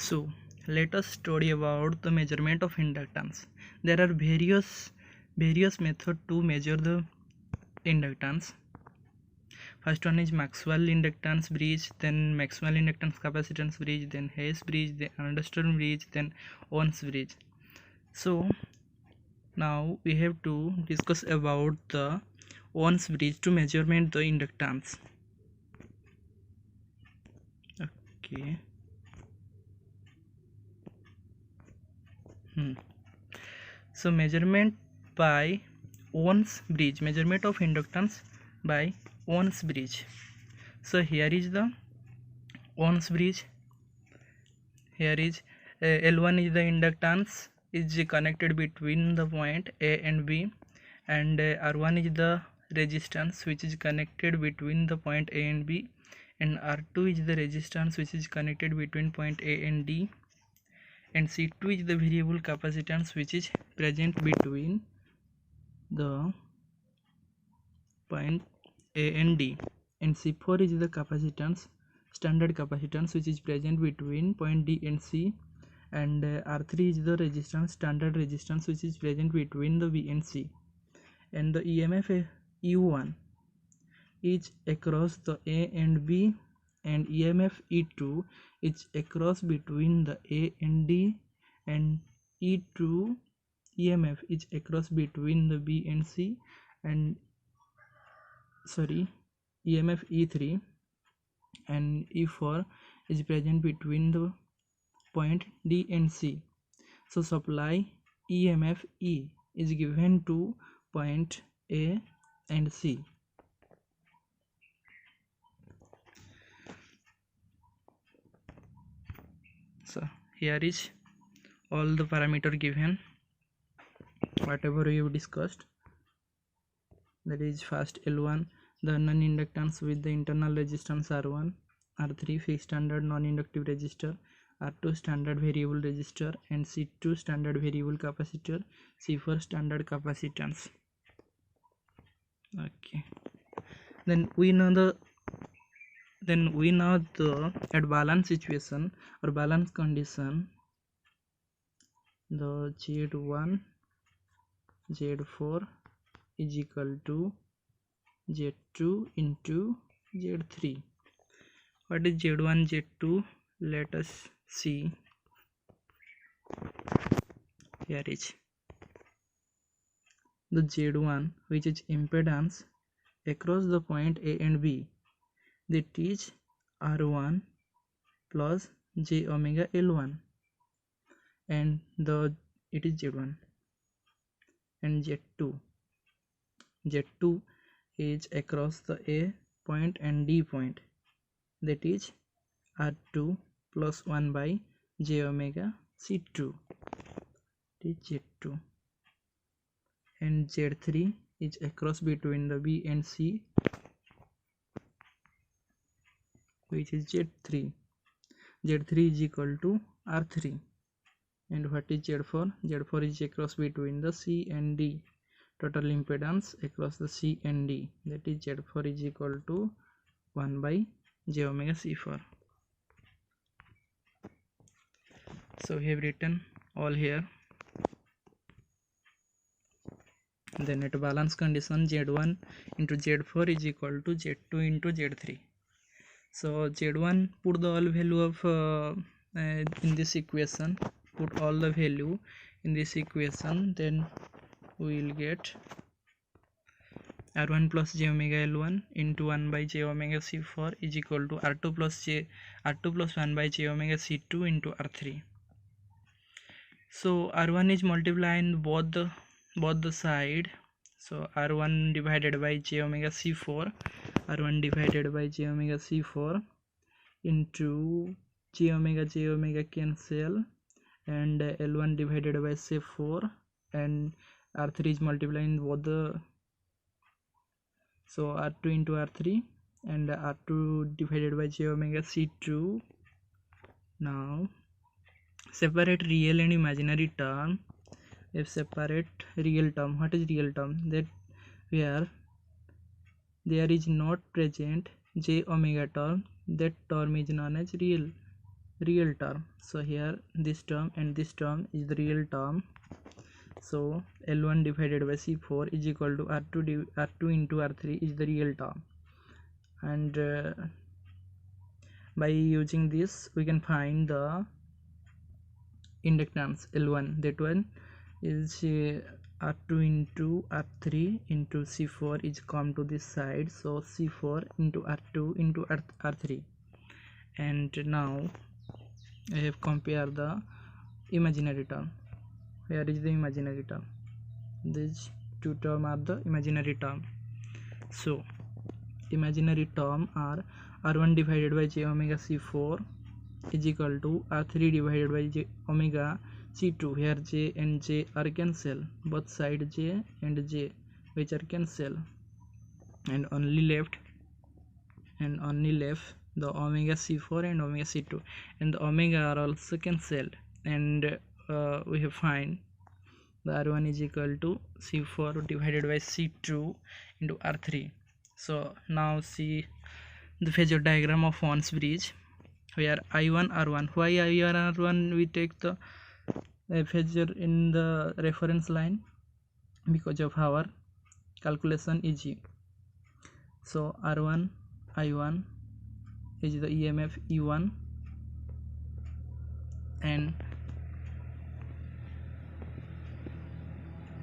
So let us study about the measurement of inductance. There are various methods to measure the inductance. First one is Maxwell inductance bridge, then Maxwell inductance capacitance bridge, then Hayes bridge, then Anderson bridge, then Ohm's bridge. So now we have to discuss about the Ohm's bridge to measurement the inductance. Okay. So measurement by Ohm's bridge, measurement of inductance by Ohm's bridge. So here is the Ohm's bridge. Here is L1 is the inductance is connected between the point A and B, and R1 is the resistance which is connected between the point A and B, and R2 is the resistance which is connected between point A and D, and C2 is the variable capacitance which is present between the point A and D, and C4 is the capacitance, standard capacitance, which is present between point D and C, and R3 is the resistance, standard resistance, which is present between the B and C, and the EMF E1 is across the A and B, and EMF E2 is across between the A and D, and E2 EMF is across between the B and C, and EMF E3 and E4 is present between the point D and C. So supply EMF E is given to point A and C. So here is all the parameter given, whatever we have discussed. That is first L1, the non-inductance with the internal resistance R1, R3 fixed standard non-inductive resistor, R2 standard variable resistor, and C2 standard variable capacitor, C4 standard capacitance. Okay. Then we know the at balance situation or balance condition, the Z1 Z4 is equal to Z2 into Z3. What is Z1 Z2? Let us see. Here is the Z1, which is impedance across the point A and B, that is R1 plus J omega L1, and it is Z1. And Z2 is across the A point and D point, that is R2 plus 1 by J omega C2, it is Z2. And Z3 is across between the B and C, which is Z3. Z3 is equal to R3. And what is Z4? Z4 is across between the C and D, total impedance across the C and D, that is Z4 is equal to 1 by J omega C4. So we have written all here. Then at balance condition, Z1 into Z4 is equal to Z2 into Z3. So Z1, put the all value of in this equation, put all the value in this equation, then we will get R1 plus J omega L1 into 1 by J omega C4 is equal to R2 plus 1 by J omega C2 into R3. So R1 is multiplying both the side. So R1 divided by J omega C4, R1 divided by J omega C4 into J omega cancel, and L1 divided by C4, and R3 is multiplying both the, so R2 into R3, and R2 divided by J omega C2. Now separate real and imaginary term. If separate real term, what is real term? That where there is not present J omega term, that term is known as real. real term. So here this term and this term is the real term. So L1 divided by C4 is equal to R2 into R3 is the real term, and by using this we can find the inductance L1. That one is R2 into R3 into C4 is come to this side, so C4 into R2 into R3. And now I have compared the imaginary term. Here is the imaginary term. These two terms are the imaginary term. So imaginary term are R1 divided by j omega C4 is equal to R3 divided by j omega C2. Here j and j are cancel, both side j and j which are cancel, and only left the omega C4 and omega C2, and the omega are also cancelled, and we have find the R1 is equal to C4 divided by C2 into R3. So now see the phasor diagram of Wan's bridge, where I1 R1. Why I1 R1 we take the phasor in the reference line? Because of our calculation easy. So R1 I1 is the EMF E1, and